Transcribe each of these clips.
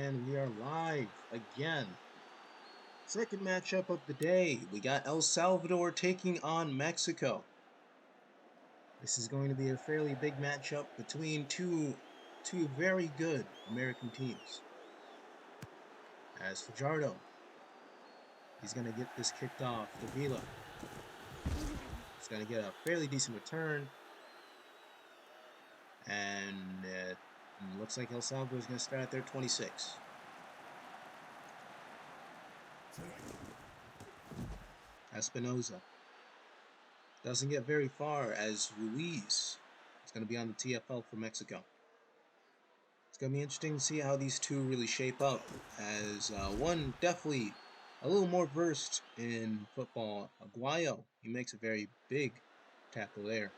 and we are live again. Second matchup of the day. We got El Salvador taking on Mexico. This is going to be a fairly big matchup between two very good American teams. As Fajardo, he's going to get this kicked off. Davila, he's going to get a fairly decent return. And it looks like El Salvador is going to start at their 26. Espinoza doesn't get very far as Ruiz is going to be on the TFL for Mexico. It's going to be interesting to see how these two really shape up, as one definitely a little more versed in football. Aguayo, he makes a very big tackle there.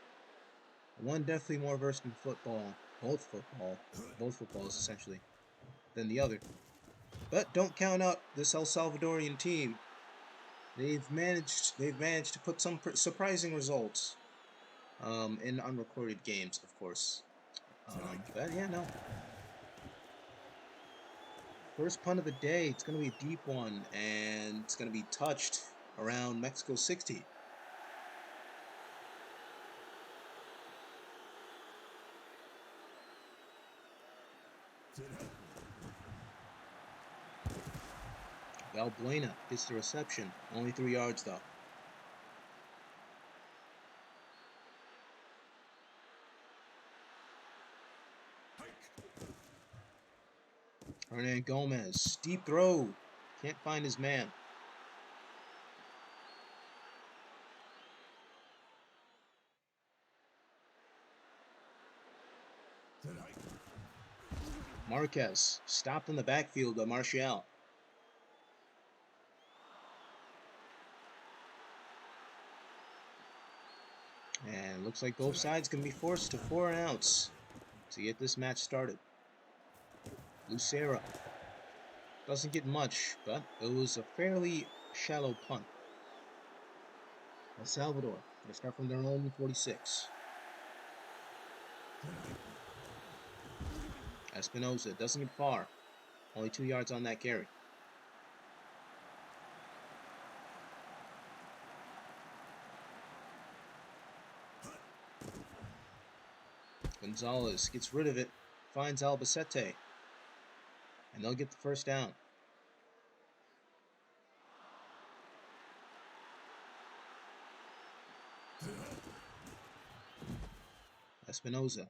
One definitely more versed in football, both footballs essentially, than the other. But don't count out this El Salvadorian team. They've managed to put some surprising results in unrecorded games, of course. But yeah, no. First punt of the day, it's going to be a deep one, and it's going to be touched around Mexico 60. Valbuena gets the reception, only 3 yards though. Hernan Gomez, deep throw, can't find his man. Marquez, stopped in the backfield by Martial. And looks like both sides can be forced to 4 and outs to get this match started. Lucero doesn't get much, but it was a fairly shallow punt. El Salvador, they start from their own 46. Espinoza doesn't get far, only 2 yards on that carry. Gonzalez gets rid of it, finds Albacete, and they'll get the first down. Espinoza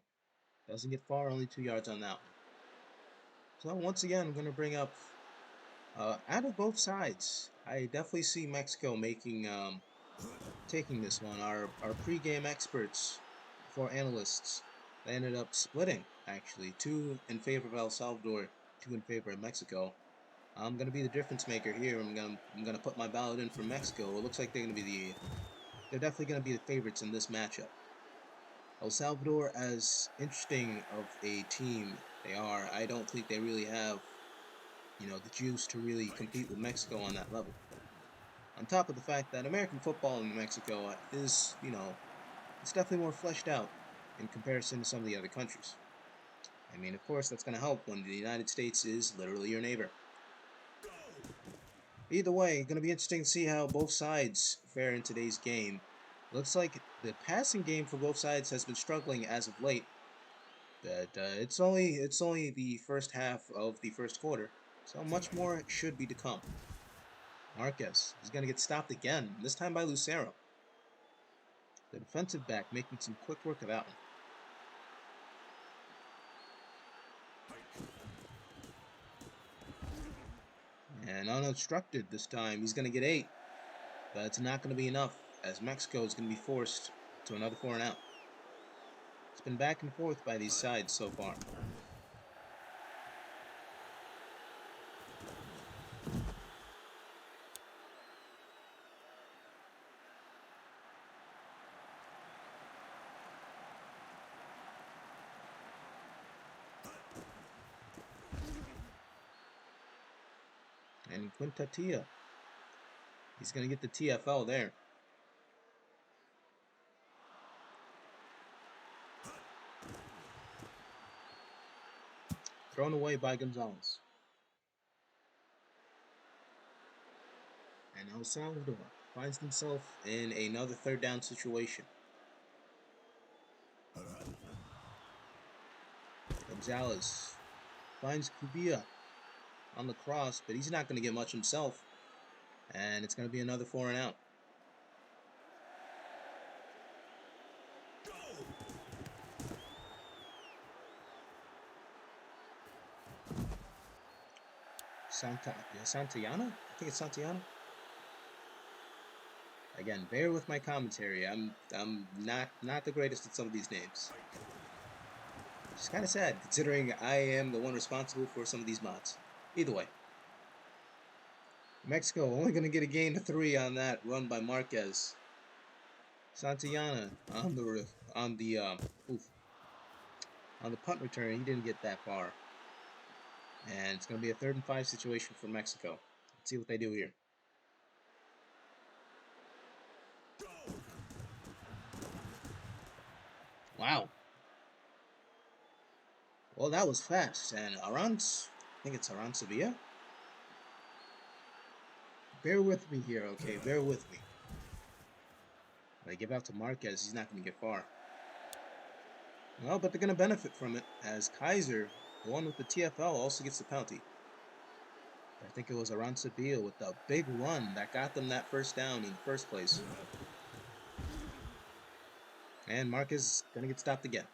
doesn't get far, only 2 yards on that one. So once again, I'm going to bring up, out of both sides, I definitely see Mexico taking this one. Our pregame experts, for analysts, they ended up splitting, actually. 2 in favor of El Salvador, 2 in favor of Mexico. I'm going to be the difference maker here. I'm gonna put my ballot in for Mexico. It looks like they're definitely going to be the favorites in this matchup. El Salvador, as interesting of a team they are, I don't think they really have, the juice to really compete with Mexico on that level. On top of the fact that American football in Mexico is, it's definitely more fleshed out in comparison to some of the other countries. I mean, of course, that's going to help when the United States is literally your neighbor. Either way, going to be interesting to see how both sides fare in today's game. Looks like the passing game for both sides has been struggling as of late, but it's only the first half of the first quarter, so much more should be to come. Marquez is going to get stopped again, this time by Lucero. The defensive back making some quick work of that one. And unobstructed this time, he's going to get 8, but it's not going to be enough, as Mexico is going to be forced to another 4 and out. It's been back and forth by these sides so far. And Quintatilla, he's going to get the TFL there. Thrown away by Gonzalez. And El Salvador finds himself in another third down situation. Gonzalez finds Kubia on the cross, but he's not going to get much himself. And it's going to be another 4 and out. Santayana? I think it's Santayana. Again, bear with my commentary. I'm not the greatest at some of these names. Which is kind of sad, considering I am the one responsible for some of these mods. Either way. Mexico only going to get a gain of 3 on that run by Marquez. Santayana on the punt return, he didn't get that far. And it's going to be a 3rd and 5 situation for Mexico. Let's see what they do here. Wow. Well, that was fast. And Arantz, I think it's Arantz Sevilla. Bear with me here, okay? Bear with me. If I give out to Marquez, he's not going to get far. Well, but they're going to benefit from it, as Kaiser, the one with the TFL, also gets the penalty. I think it was Arantz Sevilla with the big run that got them that first down in the first place. And Marquez is going to get stopped again.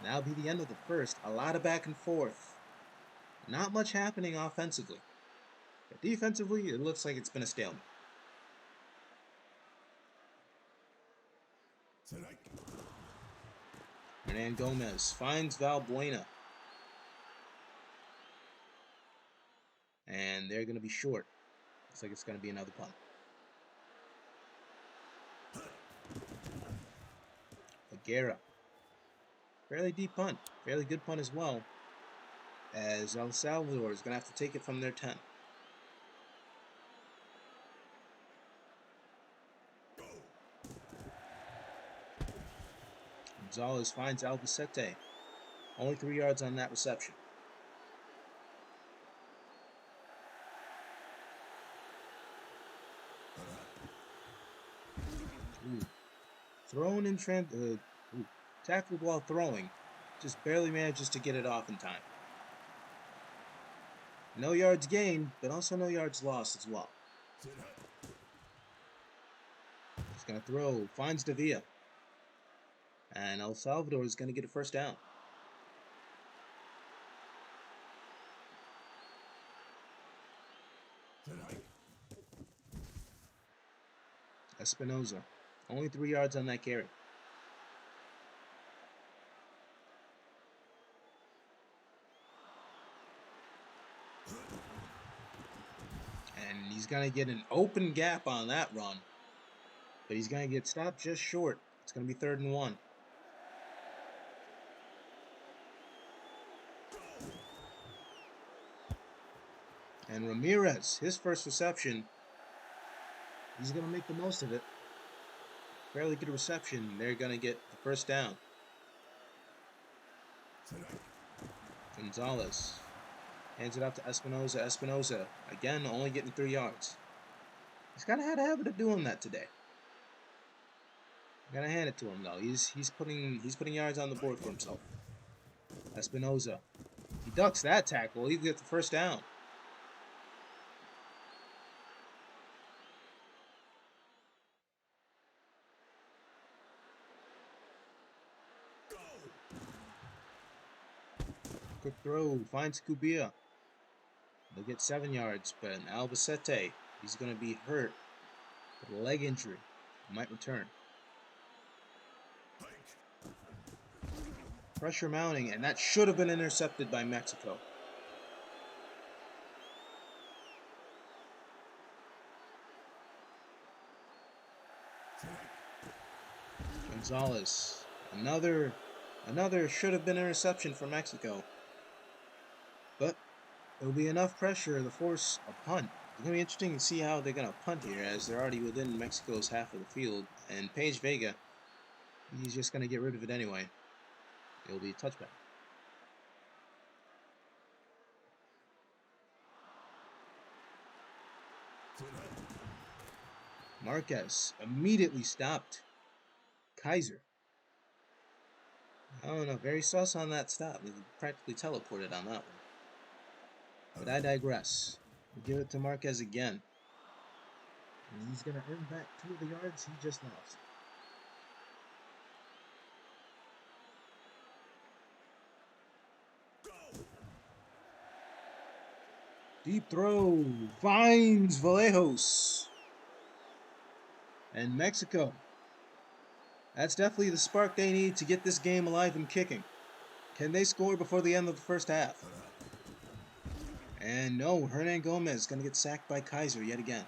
That'll be the end of the first. A lot of back and forth. Not much happening offensively. But defensively, it looks like it's been a stalemate. Hernan Gomez finds Valbuena. And they're going to be short. Looks like it's going to be another punt. Aguera. Fairly deep punt. Fairly good punt as well. As El Salvador is going to have to take it from their 10. Gonzalez finds Albacete. Only 3 yards on that reception. Thrown in tackled while throwing. Just barely manages to get it off in time. No yards gained, but also no yards lost as well. He's going to throw. Finds Davia. And El Salvador is going to get a first down. Espinoza. Only 3 yards on that carry. And he's going to get an open gap on that run. But he's going to get stopped just short. It's going to be 3rd and 1. And Ramirez, his first reception, he's going to make the most of it. Fairly good reception. They're going to get the first down. Gonzalez hands it out to Espinoza. Espinoza, again, only getting 3 yards. He's kind of had a habit of doing that today. Gotta hand it to him though. He's putting yards on the board for himself. Espinoza, he ducks that tackle. He gets the first down. Quick throw, finds Kubia. They'll get 7 yards, but Albacete, he's going to be hurt with a leg injury. He might return. Pressure mounting, and that should have been intercepted by Mexico. Gonzalez, another should have been interception for Mexico. But there'll be enough pressure to force a punt. It's going to be interesting to see how they're going to punt here, as they're already within Mexico's half of the field. And Page Vega, he's just going to get rid of it anyway. It'll be a touchback. Marquez immediately stopped Kaiser. I don't know, very sus on that stop. He practically teleported on that one. But I digress. We give it to Marquez again. And he's going to earn back 2 of the yards he just lost. Deep throw. Finds Vallejos. And Mexico. That's definitely the spark they need to get this game alive and kicking. Can they score before the end of the first half? And no, Hernan Gomez is going to get sacked by Kaiser yet again.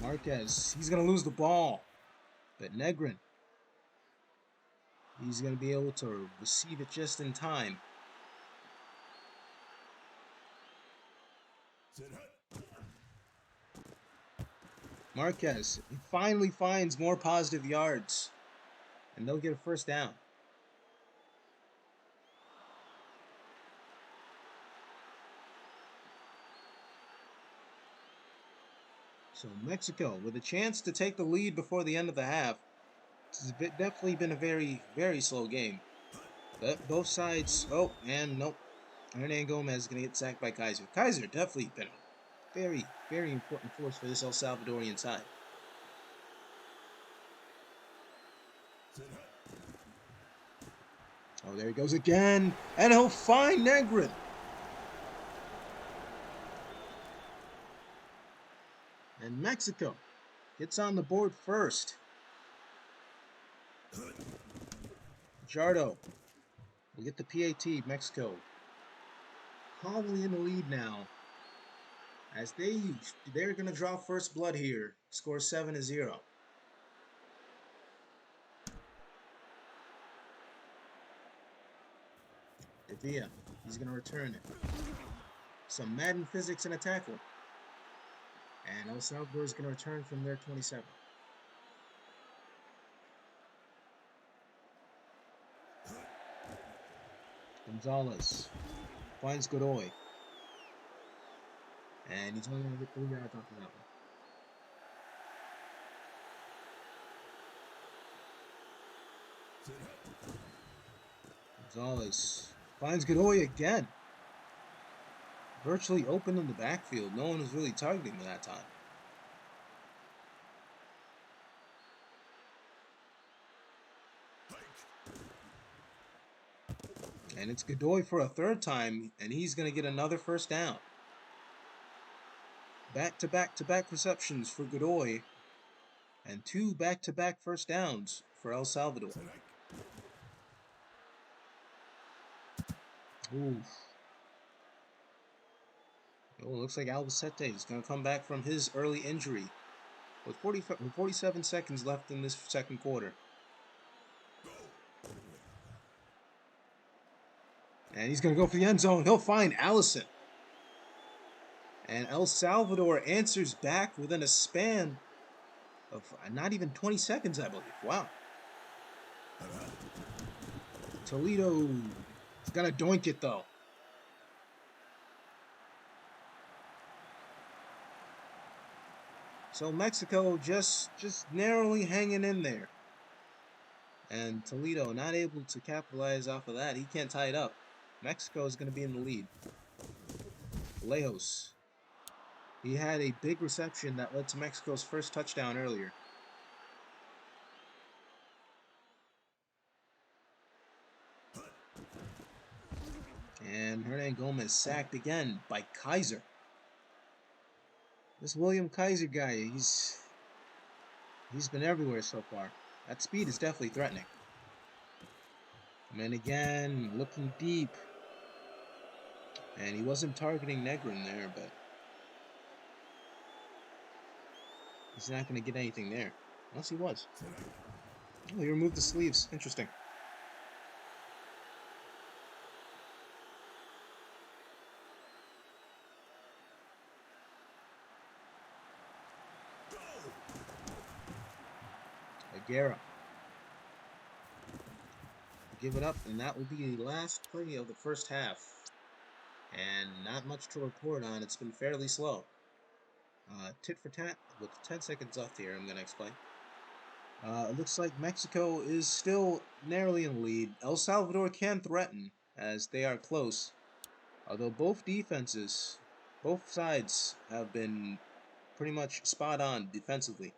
Marquez, he's going to lose the ball. But Negrin, he's going to be able to receive it just in time. Marquez, he finally finds more positive yards. And they'll get a first down. So Mexico, with a chance to take the lead before the end of the half. It's definitely been a very, very slow game. But both sides, oh, and nope. Hernan Gomez is going to get sacked by Kaiser. Kaiser definitely been a very, very important force for this El Salvadorian side. Oh, there he goes again. And he'll find Negrin. And Mexico gets on the board first. Jardo will get the PAT. Mexico calmly in the lead now. As they're going to draw first blood here. Score 7-0. Villa, he's going to return it. Some Madden physics and a tackle. And El Salvador is going to return from their 27. Gonzalez finds Godoy. And he's only going to get 3 yards off of that one. Gonzalez finds Godoy again. Virtually open in the backfield. No one was really targeting him that time. And it's Godoy for a 3rd time, and he's going to get another first down. Back-to-back receptions for Godoy, and 2 back-to-back first downs for El Salvador. Oof. Oh, looks like Albacete is going to come back from his early injury with 47 seconds left in this second quarter. And he's going to go for the end zone. He'll find Allison. And El Salvador answers back within a span of not even 20 seconds, I believe. Wow. Toledo is going to doink it, though. So Mexico just narrowly hanging in there. And Toledo not able to capitalize off of that. He can't tie it up. Mexico is going to be in the lead. Lejos. He had a big reception that led to Mexico's first touchdown earlier. And Hernan Gomez sacked again by Kaiser. This William Kaiser guy, he's been everywhere so far. That speed is definitely threatening. And again, looking deep. And he wasn't targeting Negrin there, but he's not going to get anything there. Unless he was. Oh, he removed the sleeves. Interesting. Aguera. give it up, and that will be the last play of the first half. And not much to report on. It's been fairly slow. Tit for tat with 10 seconds left here. I'm going to explain. It looks like Mexico is still narrowly in the lead. El Salvador can threaten as they are close. Although both defenses, both sides have been pretty much spot on defensively.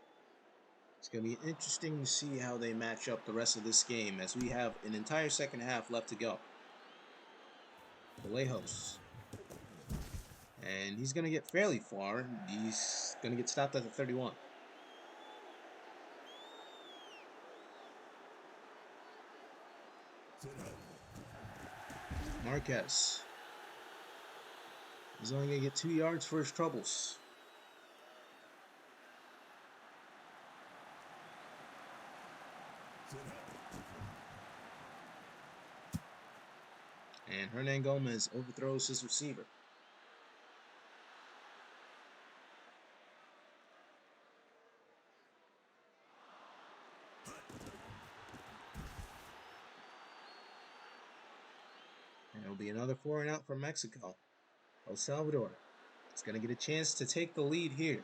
It's going to be interesting to see how they match up the rest of this game as we have an entire second half left to go. Vallejos. And he's going to get fairly far. He's going to get stopped at the 31. Marquez. He's only going to get 2 yards for his troubles. And Hernan Gomez overthrows his receiver. And it'll be another 4 and out for Mexico. El Salvador is going to get a chance to take the lead here.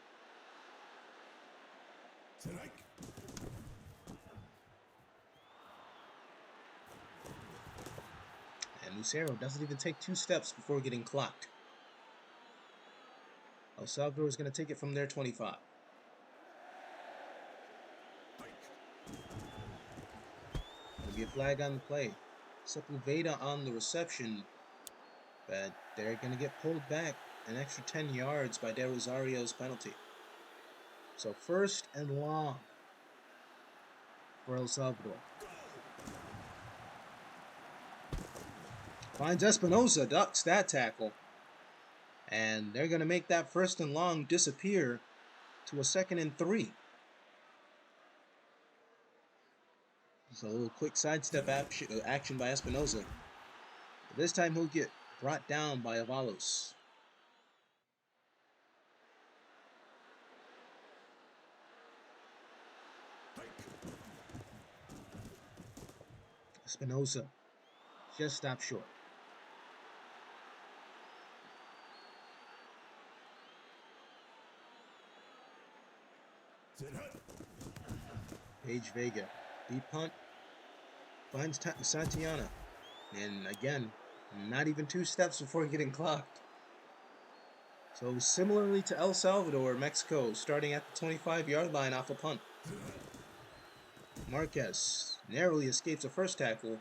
And Lucero doesn't even take 2 steps before getting clocked. El Salvador is going to take it from their 25. There'll be a flag on the play. Sepulveda on the reception, but they're going to get pulled back an extra 10 yards by De Rosario's penalty. So 1st and long for El Salvador. Finds Espinosa, ducks that tackle. And they're going to make that 1st and long disappear to a 2nd and 3. So a little quick sidestep action by Espinosa. But this time he'll get brought down by Avalos. Espinosa just stopped short. Page Vega, deep punt, finds Santiana. And again, not even 2 steps before getting clocked. So similarly to El Salvador, Mexico starting at the 25-yard line off a punt. Marquez narrowly escapes a 1st tackle, and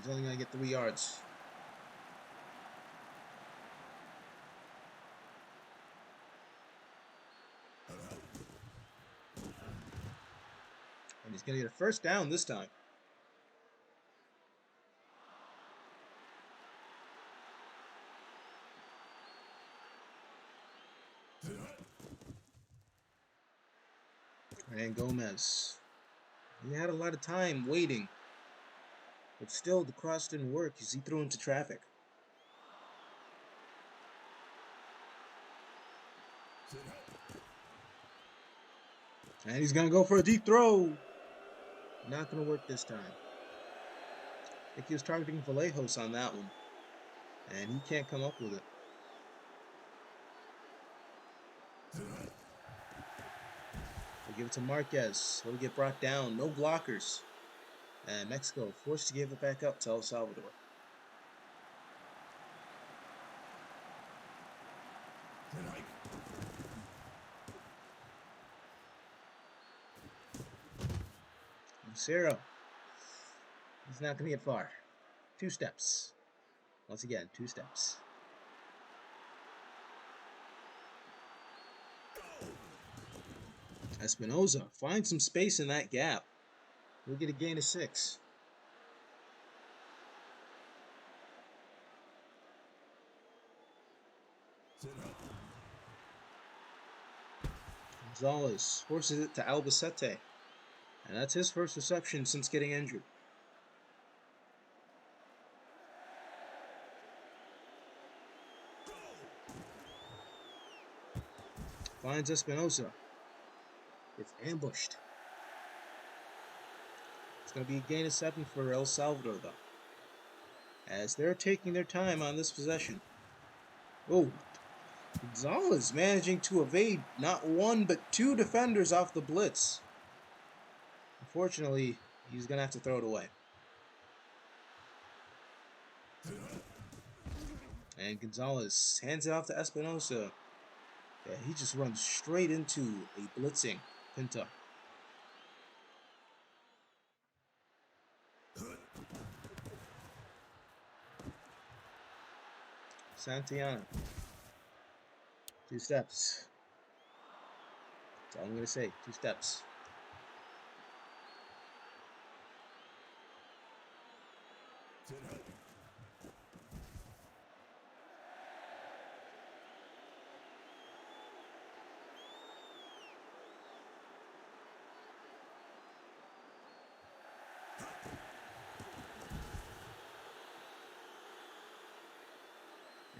he's only going to get 3 yards. And he's going to get a 1st down this time. And Gomez. He had a lot of time waiting, but still the cross didn't work as he threw into traffic. And he's going to go for a deep throw. Not going to work this time. I think he was targeting Vallejos on that one, and he can't come up with it. We'll give it to Marquez. He'll get brought down. No blockers. And Mexico forced to give it back up to El Salvador. Lucero. He's not going to get far. 2 steps. Once again, 2 steps. Espinosa finds some space in that gap. We'll get a gain of 6. Gonzalez forces it to Albacete. And that's his 1st reception since getting injured. Finds Espinosa. It's ambushed. going to be a gain of 7 for El Salvador, though, as they're taking their time on this possession. Oh, Gonzalez managing to evade not one but 2 defenders off the blitz. Unfortunately, he's going to have to throw it away. And Gonzalez hands it off to Espinosa. Yeah, he just runs straight into a blitzing Pinto. Santillana. 2 steps. That's all I'm going to say. 2 steps.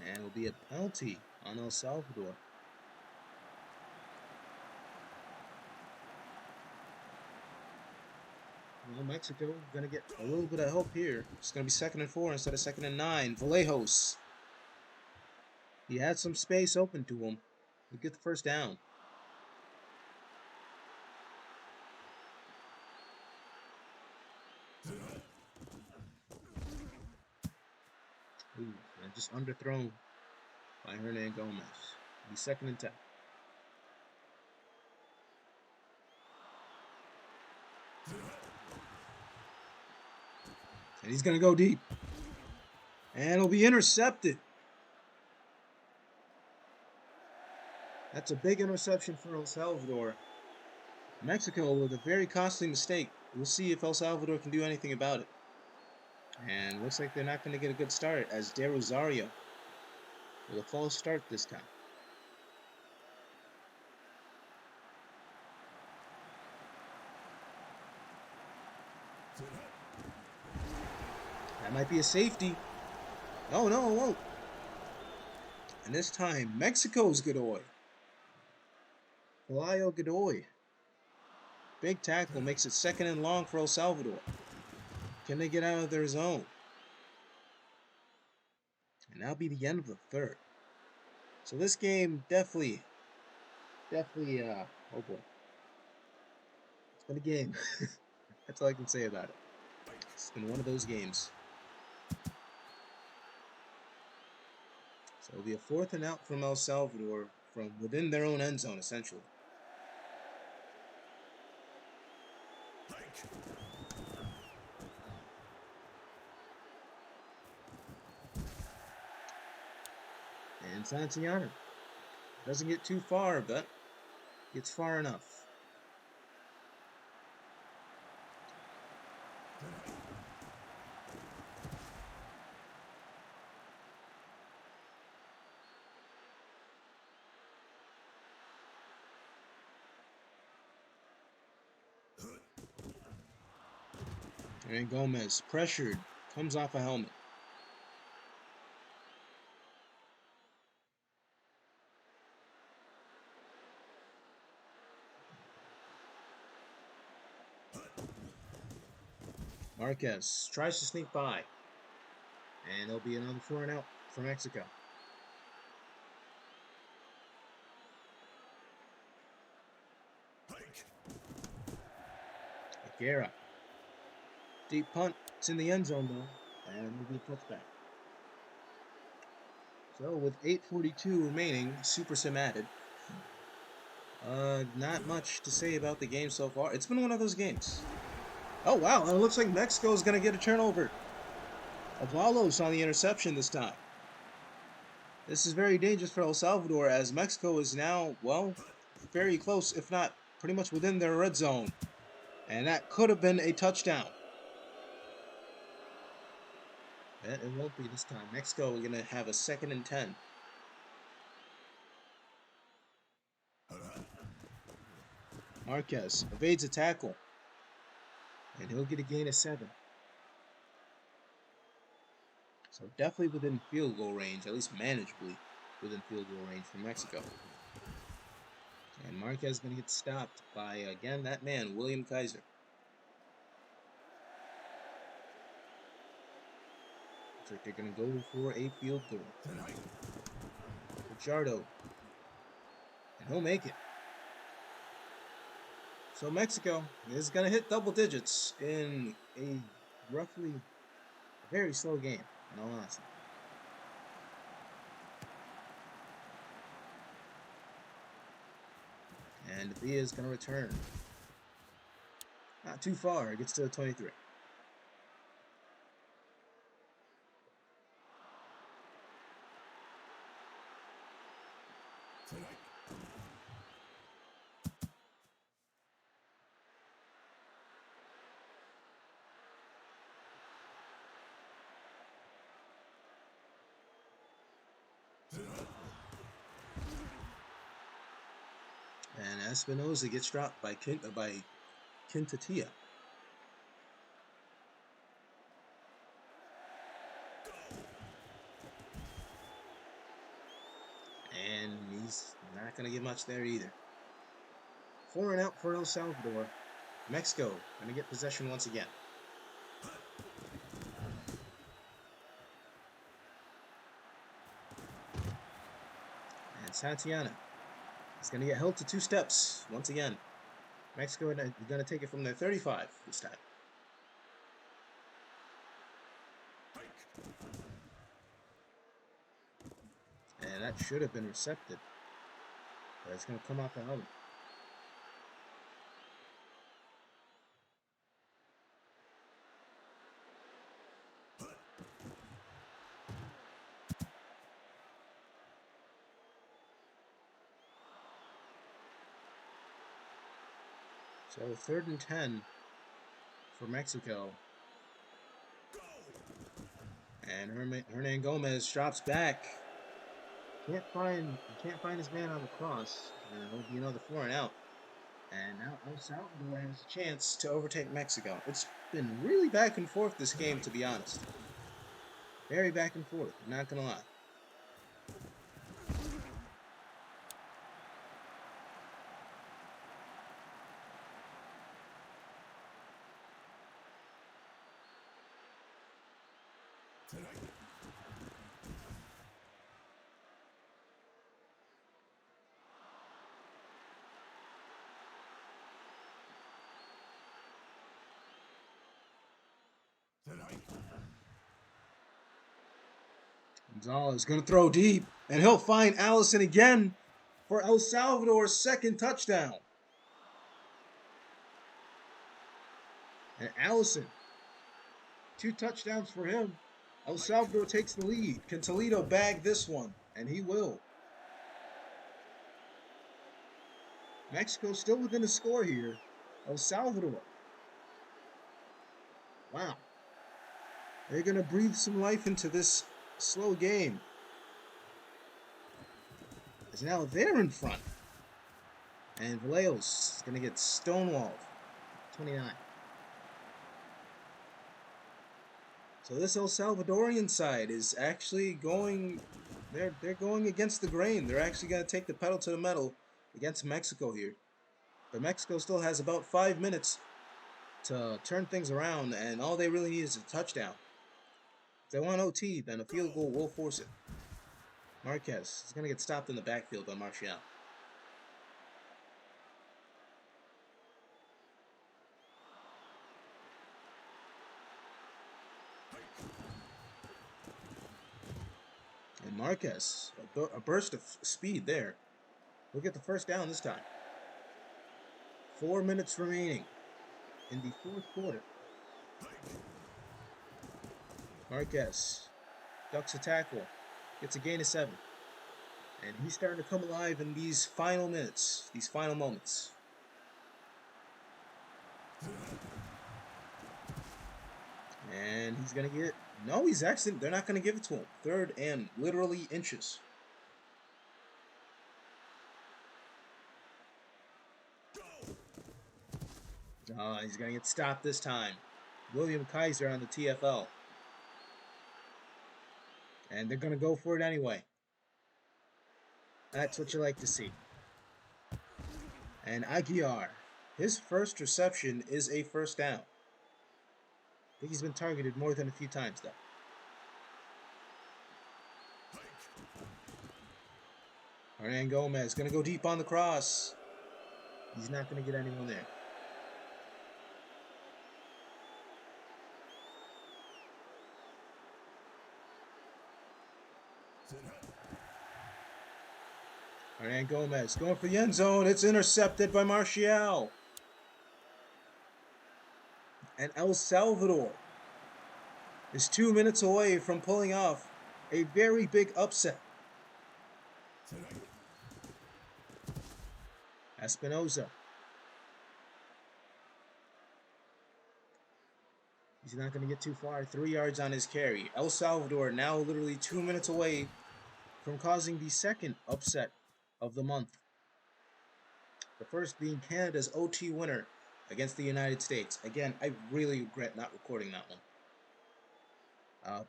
And it will be a penalty on El Salvador. Well, Mexico going to get a little bit of help here. It's going to be 2nd and 4 instead of 2nd and 9. Vallejos. He had some space open to him. He'll get the first down. Ooh, and just underthrown by Hernan Gomez. It'll be 2nd and 10. And he's going to go deep. And it'll be intercepted. That's a big interception for El Salvador. Mexico with a very costly mistake. We'll see if El Salvador can do anything about it. And looks like they're not going to get a good start as De Rosario with a false start this time. That might be a safety. No, it won't. And this time, Mexico's Godoy. Pelayo Godoy. Big tackle makes it 2nd and long for El Salvador. Can they get out of their zone? And that'll be the end of the 3rd. So this game definitely, oh boy. It's been a game. That's all I can say about it. It's been one of those games. So it'll be a 4th and out from El Salvador from within their own end zone, essentially. And Santillana doesn't get too far, but gets far enough. And Gomez, pressured, comes off a helmet. Marquez tries to sneak by. And there'll be another 4 and out for Mexico. Guerra. Deep punt. It's in the end zone, though. And it'll be a touchback. So, with 8:42 remaining, Super Sim added. Not much to say about the game so far. It's been one of those games. Oh, wow. And it looks like Mexico's going to get a turnover. Avalos on the interception this time. This is very dangerous for El Salvador as Mexico is now, well, very close, if not pretty much within their red zone. And that could have been a touchdown. But it won't be this time. Mexico are going to have a 2nd and 10. Marquez evades a tackle. And he'll get a gain of 7. So definitely within field goal range, at least manageably within field goal range for Mexico. And Marquez is going to get stopped by, again, that man, William Kaiser. Looks like they're going to go for a field goal. Richardo. And he'll make it. So Mexico is going to hit double digits in a roughly very slow game, in all honesty. And Villa is going to return. Not too far. It gets to the 23. And Espinoza gets dropped by Quintanilla. And he's not going to get much there either. 4 and out for El Salvador. Mexico going to get possession once again. And Santillana is going to get held to 2 steps once again. Mexico is going to take it from their 35 this time. And that should have been recepted. But it's going to come off the helmet. So 3rd and 10 for Mexico. And Hernan Gomez drops back. Can't find his man on the cross. And it'll be another 4 and out. And now El Salvador has a chance to overtake Mexico. It's been really back and forth this game, to be honest. Very back and forth, I'm not gonna lie. Gonzalez is going to throw deep, and he'll find Allison again for El Salvador's 2nd touchdown. And Allison, 2 touchdowns for him. El Salvador takes the lead. Can Toledo bag this one? And he will. Mexico still within a score here. El Salvador. Wow. They're going to breathe some life into this slow game. As now they're in front. And Vallejo's is going to get stonewalled. 29. So this El Salvadorian side is actually going, they're going against the grain. They're actually going to take the pedal to the metal against Mexico here. But Mexico still has about 5 minutes to turn things around, and all they really need is a touchdown. If they want OT, then a field goal will force it. Marquez is going to get stopped in the backfield by Martial. And Marquez, a burst of speed there. We'll get the 1st down this time. 4 minutes remaining in the 4th quarter. Marquez ducks a tackle, gets a gain of 7. And he's starting to come alive in these final minutes, these final moments. And he's going to get, no, he's actually, they're not going to give it to him. 3rd and literally inches. He's going to get stopped this time. William Kaiser on the TFL. And they're going to go for it anyway. That's what you like to see. And Aguiar, his 1st reception is a 1st down. I think he's been targeted more than a few times, though. Hernan Gomez going to go deep on the cross. He's not going to get anyone there. Hernan Gomez going for the end zone. It's intercepted by Martial. And El Salvador is 2 minutes away from pulling off a very big upset. Espinoza. He's not going to get too far. 3 yards on his carry. El Salvador now literally 2 minutes away from causing the second upset of the month. The first being Canada's OT winner against the United States. Again, I really regret not recording that one.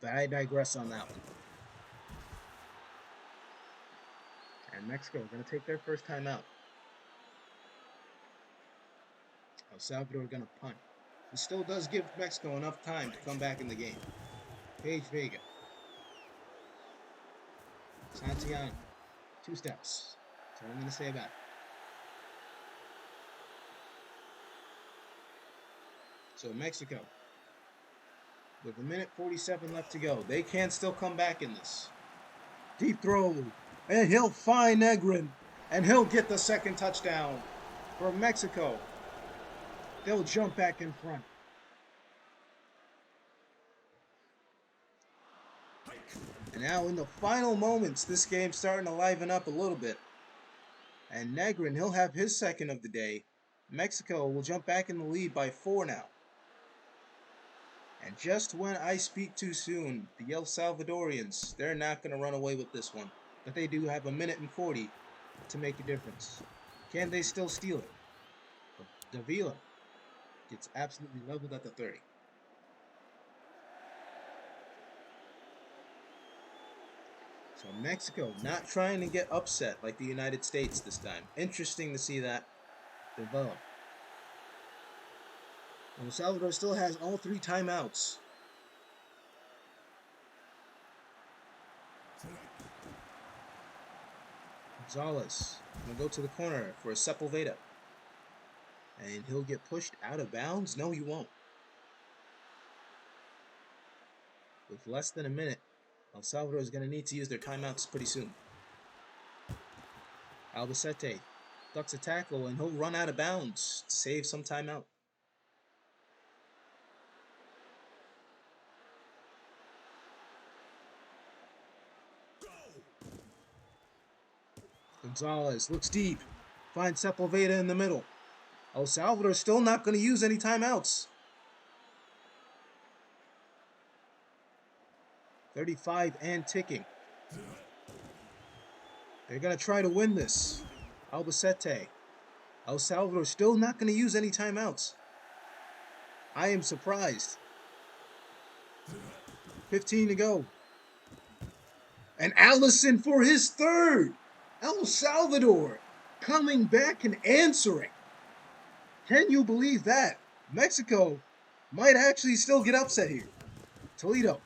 But I digress on that one. And Mexico going to take their first time out. El Salvador going to punt. It still does give Mexico enough time to come back in the game. Page Vega. Santiago. 2 steps. That's all I'm going to say about it. So Mexico, with 1:47 left to go, they can still come back in this. Deep throw, and he'll find Negrin, and he'll get the second touchdown for Mexico. They'll jump back in front. And now in the final moments, this game's starting to liven up a little bit. And Negrin, he'll have his second of the day. Mexico will jump back in the lead by 4 now. And just when I speak too soon, the El Salvadorians, they're not going to run away with this one. But they do have 1:40 to make a difference. Can they still steal it? But Davila gets absolutely leveled at the 30. So Mexico not trying to get upset like the United States this time. Interesting to see that develop. El Salvador still has all 3 timeouts. Gonzalez will go to the corner for a Sepulveda. And he'll get pushed out of bounds? No, he won't. With less than a minute, El Salvador is going to need to use their timeouts pretty soon. Albacete ducks a tackle and he'll run out of bounds to save some timeout. Gonzalez looks deep, finds Sepulveda in the middle. El Salvador still not going to use any timeouts. 35 and ticking. They're going to try to win this. Albacete. El Salvador still not going to use any timeouts. I am surprised. 15 to go. And Allison for his third. El Salvador coming back and answering. Can you believe that? Mexico might actually still get upset here. Toledo.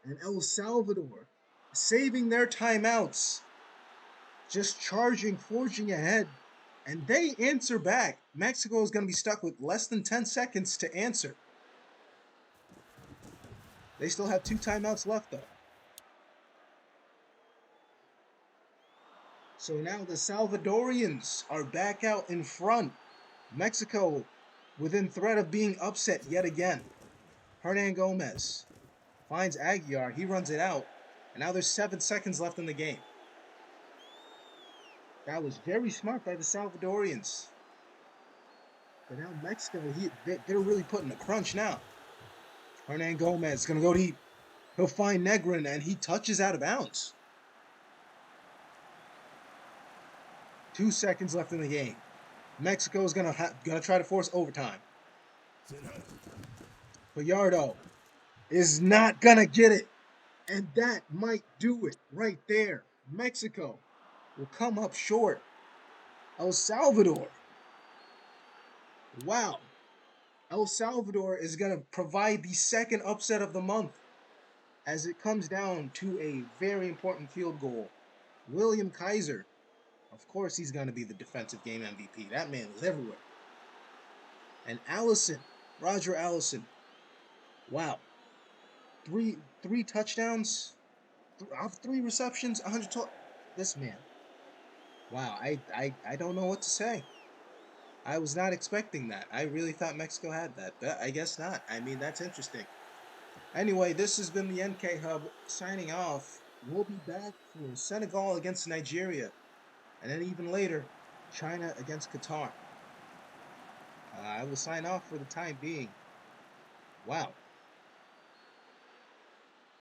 And El Salvador saving their timeouts. Just charging, forging ahead. And they answer back. Mexico is going to be stuck with less than 10 seconds to answer. They still have 2 timeouts left though. So now the Salvadorians are back out in front. Mexico within threat of being upset yet again. Hernan Gomez finds Aguiar. He runs it out. And now there's 7 seconds left in the game. That was very smart by the Salvadorians. But now Mexico, they're really putting a crunch now. Hernan Gomez is going to go deep. He'll find Negrin, and he touches out of bounds. 2 seconds left in the game. Mexico is gonna try to force overtime. Gallardo is not gonna get it, and that might do it right there. Mexico will come up short. El Salvador. Wow. El Salvador is gonna provide the second upset of the month. as it comes down to a very important field goal. William Kaiser, of course, he's going to be the defensive game MVP. That man was everywhere. And Allison, Roger Allison, wow, three touchdowns, off 3 receptions, 112. This man, wow, I don't know what to say. I was not expecting that. I really thought Mexico had that, but I guess not. I mean, that's interesting. Anyway, this has been the NK Hub signing off. We'll be back for Senegal against Nigeria, and then even later, China against Qatar. I will sign off for the time being. Wow.